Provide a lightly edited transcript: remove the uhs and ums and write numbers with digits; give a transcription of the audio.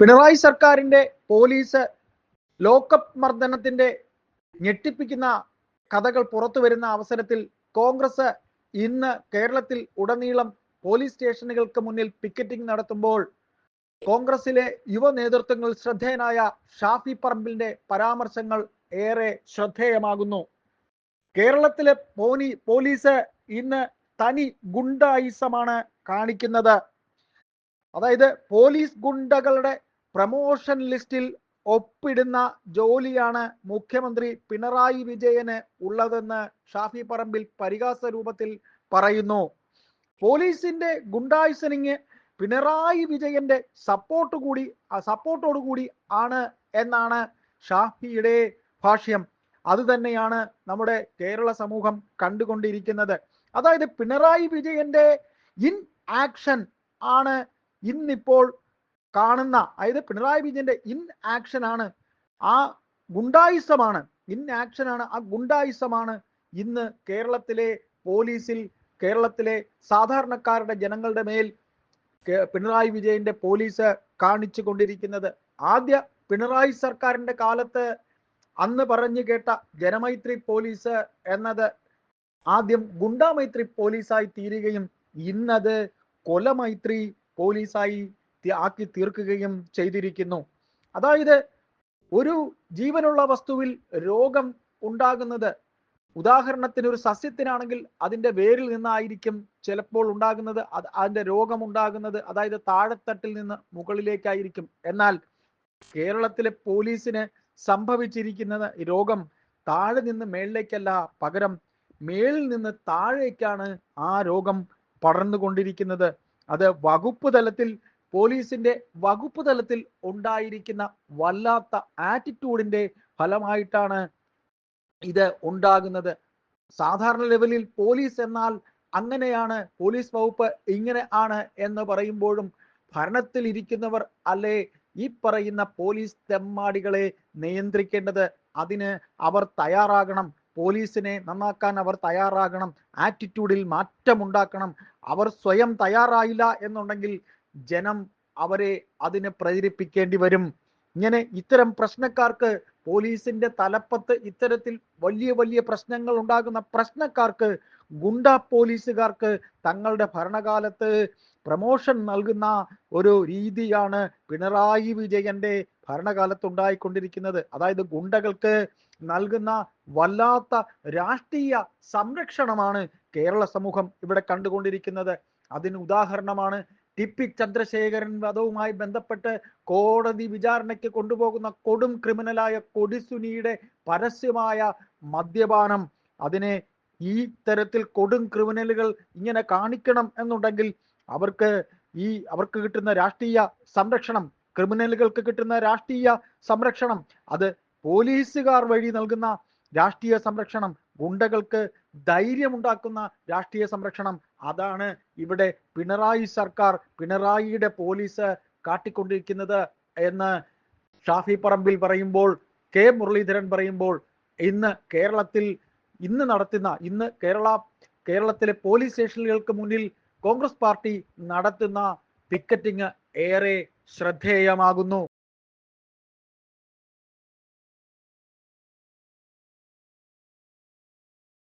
പിണറായി സർക്കാരിന്റെ police lockup മർദ്ദനത്തിന്റെ ഞെട്ടിപ്പിക്കുന്ന കഥകൾ പുറത്തു വരുന്ന അവസരത്തിൽ കോൺഗ്രസ് ഇന്ന് കേരളത്തിൽ ഉടനീളം പോലീസ് സ്റ്റേഷനുകൾക്ക് മുന്നിൽ പിക്കറ്റിംഗ് നടത്തുമ്പോൾ കോൺഗ്രസിലെ യുവ നേതൃത്വങ്ങൾ ശ്രദ്ധേയനായ ഷാഫി പറമ്പിലിന്റെ പരാമർശങ്ങൾ ഏറെ ശ്രദ്ധേയമാകുന്നു. കേരളത്തിലെ പോലീസ് ഇന്ന് തനി ഗുണ്ടായിസമാണ് കാണിക്കുന്നത്. അതായത് പോലീസ് ഗുണ്ടകളുടെ പ്രമോഷൻ ലിസ്റ്റിൽ ഒപ്പിടുന്ന ജോലിയാണ് മുഖ്യമന്ത്രി പിണറായി വിജയന് ഉള്ളതെന്ന് ഷാഫി പറമ്പിൽ പരിഹാസ രൂപത്തിൽ പറയുന്നു. പോലീസിന്റെ ഗുണ്ടായിസനിങ് പിണറായി വിജയന്റെ സപ്പോർട്ടോടുകൂടി ആണ് എന്നാണ് ഷാഫിയുടെ ഭാഷ്യം. അത് തന്നെയാണ് നമ്മുടെ കേരള സമൂഹം കണ്ടുകൊണ്ടിരിക്കുന്നത്. അതായത് പിണറായി വിജയന്റെ ഇൻ ആക്ഷൻ ആണ് ഇന്നിപ്പോൾ കാണുന്ന, അതായത് പിണറായി വിജയന്റെ ഇൻ ആക്ഷൻ ആണ്, ആ ഗുണ്ടായിസമാണ്, ഇൻ ആക്ഷൻ ആണ്, ആ ഗുണ്ടായിസമാണ് ഇന്ന് കേരളത്തിലെ പോലീസിൽ, കേരളത്തിലെ സാധാരണക്കാരുടെ ജനങ്ങളുടെ മേൽ പിണറായി വിജയന്റെ പോലീസ് കാണിച്ചു കൊണ്ടിരിക്കുന്നത്. ആദ്യ പിണറായി സർക്കാരിന്റെ കാലത്ത് അന്ന് പറഞ്ഞു കേട്ട ജനമൈത്രി പോലീസ് എന്നത് ആദ്യം ഗുണ്ടാമൈത്രി പോലീസായി തീരുകയും ഇന്നത് കൊലമൈത്രി പോലീസായി ആക്കി തീർക്കുകയും ചെയ്തിരിക്കുന്നു. അതായത് ഒരു ജീവനുള്ള വസ്തുവിൽ രോഗം ഉണ്ടാകുന്നത്, ഉദാഹരണത്തിന് ഒരു സസ്യത്തിനാണെങ്കിൽ അതിന്റെ വേരിൽ നിന്നായിരിക്കും ചിലപ്പോൾ ഉണ്ടാകുന്നത്, അതിന്റെ രോഗം ഉണ്ടാകുന്നത്, അതായത് താഴെത്തട്ടിൽ നിന്ന് മുകളിലേക്കായിരിക്കും. എന്നാൽ കേരളത്തിലെ പോലീസിന് സംഭവിച്ചിരിക്കുന്നത് രോഗം താഴെ നിന്ന് മേളിലേക്കല്ല, പകരം മേളിൽ നിന്ന് താഴേക്കാണ് ആ രോഗം പടർന്നുകൊണ്ടിരിക്കുന്നത്. അത് വകുപ്പ് തലത്തിൽ, പോലീസിന്റെ വകുപ്പ് തലത്തിൽ ഉണ്ടായിരിക്കുന്ന വല്ലാത്ത ആറ്റിറ്റ്യൂഡിന്റെ ഫലമായിട്ടാണ് ഇത് ഉണ്ടാകുന്നത്. സാധാരണ ലെവലിൽ പോലീസ് എന്നാൽ അങ്ങനെയാണ്, പോലീസ് വകുപ്പ് ഇങ്ങനെ ആണ് എന്ന് പറയുമ്പോഴും ഭരണത്തിൽ ഇരിക്കുന്നവർ അല്ലേ ഈ പറയുന്ന പോലീസ് തെമ്മാടികളെ നിയന്ത്രിക്കേണ്ടത്. അതിന് അവർ തയ്യാറാകണം, പോലീസിനെ നന്നാക്കാൻ അവർ തയ്യാറാകണം, ആറ്റിറ്റ്യൂഡിൽ മാറ്റമുണ്ടാക്കണം. അവർ സ്വയം തയ്യാറായില്ല എന്നുണ്ടെങ്കിൽ ജനം അവരെ അതിന് പ്രേരിപ്പിക്കേണ്ടി വരും. ഇങ്ങനെ ഇത്തരം പ്രശ്നക്കാർക്ക്, പോലീസിന്റെ തലപ്പത്ത് ഇത്തരത്തിൽ വലിയ വലിയ പ്രശ്നങ്ങൾ ഉണ്ടാകുന്ന പ്രശ്നക്കാർക്ക്, ഗുണ്ടാ പോലീസുകാർക്ക് തങ്ങളുടെ ഭരണകാലത്ത് പ്രമോഷൻ നൽകുന്ന ഒരു രീതിയാണ് പിണറായി വിജയന്റെ ഭരണകാലത്ത് ഉണ്ടായിക്കൊണ്ടിരിക്കുന്നത്. അതായത് ഗുണ്ടകൾക്ക് നൽകുന്ന വല്ലാത്ത രാഷ്ട്രീയ സംരക്ഷണമാണ് കേരള സമൂഹം ഇവിടെ കണ്ടുകൊണ്ടിരിക്കുന്നത്. അതിന് ഉദാഹരണമാണ് ടി.പി. ചന്ദ്രശേഖരൻ വധവുമായി ബന്ധപ്പെട്ട് കോടതി വിചാരണയ്ക്ക് കൊണ്ടുപോകുന്ന കൊടും ക്രിമിനലായ കൊടിസുനിയുടെ പരസ്യമായ മദ്യപാനം. അതിനെ ഈ തരത്തിൽ കൊടും ക്രിമിനലുകൾ ഇങ്ങനെ കാണിക്കണം എന്നുണ്ടെങ്കിൽ അവർക്ക് കിട്ടുന്ന രാഷ്ട്രീയ സംരക്ഷണം, ക്രിമിനലുകൾക്ക് കിട്ടുന്ന രാഷ്ട്രീയ സംരക്ഷണം, അത് പോലീസുകാർ വഴി നൽകുന്ന രാഷ്ട്രീയ സംരക്ഷണം, ഗുണ്ടകൾക്ക് ധൈര്യമുണ്ടാക്കുന്ന രാഷ്ട്രീയ സംരക്ഷണം, അതാണ് ഇവിടെ പിണറായി സർക്കാർ, പിണറായിയുടെ പോലീസ് കാട്ടിക്കൊണ്ടിരിക്കുന്നത് എന്ന് ഷാഫി പറമ്പിൽ പറയുമ്പോൾ, കെ മുരളീധരൻ പറയുമ്പോൾ, ഇന്ന് കേരളത്തിൽ കേരളത്തിലെ പോലീസ് സ്റ്റേഷനുകൾക്ക് മുന്നിൽ കോൺഗ്രസ് പാർട്ടി നടത്തുന്ന പിക്കറ്റിംഗ് ഏറെ ശ്രദ്ധേയമാകുന്നു.